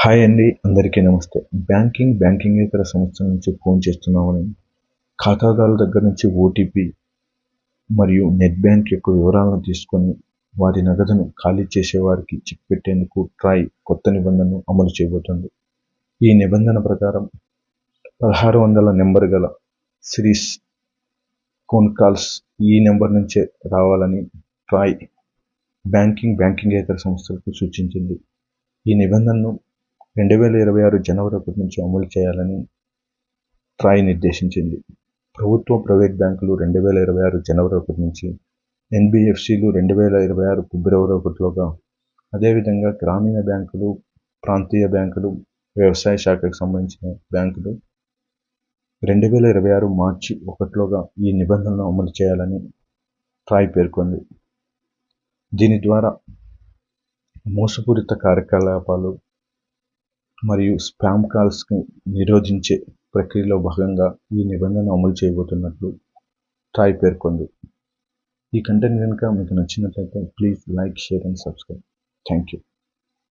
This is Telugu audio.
హాయ్ అండి. అందరికీ నమస్తే. బ్యాంకింగేతర సంస్థల నుంచి ఫోన్ చేస్తున్నామని, ఖాతాదారుల దగ్గర నుంచి ఓటీపీ మరియు నెట్ బ్యాంక్ యొక్క వివరాలను తీసుకొని, వారి నగదును ఖాళీ చేసేవారికి చెక్ పెట్టేందుకు ట్రాయ్ కొత్త నిబంధనను అమలు చేయబోతోంది. ఈ నిబంధన ప్రకారం 1600 నెంబర్ గల సిరీస్ ఫోన్ కాల్స్ ఈ నెంబర్ నుంచే రావాలని ట్రాయ్ బ్యాంకింగేతర సంస్థలకు సూచించింది. ఈ నిబంధనను 2026 జనవరి 1 నుంచి అమలు చేయాలని ట్రాయ్ నిర్దేశించింది. ప్రభుత్వ, ప్రైవేట్ బ్యాంకులు 2026 జనవరి 1 నుంచి, ఎన్బిఎఫ్సిలు 2026 ఫిబ్రవరి 1లోగా, అదేవిధంగా గ్రామీణ బ్యాంకులు, ప్రాంతీయ బ్యాంకులు, వ్యవసాయ శాఖకు సంబంధించిన బ్యాంకులు 2026 మార్చి 1లోగా ఈ నిబంధనను అమలు చేయాలని ట్రాయ్ పేర్కొంది. దీని ద్వారా మోసపూరిత కార్యకలాపాలు మరియు స్పామ్ కాల్స్ని నిరోధించే ప్రక్రియలో భాగంగా ఈ నిబంధన అమలు చేయబోతున్నట్లు ట్రాయ్ పేర్కొంది. ఈ కంటెంట్ కనుక మీకు నచ్చినట్లయితే please like, share and subscribe. Thank you.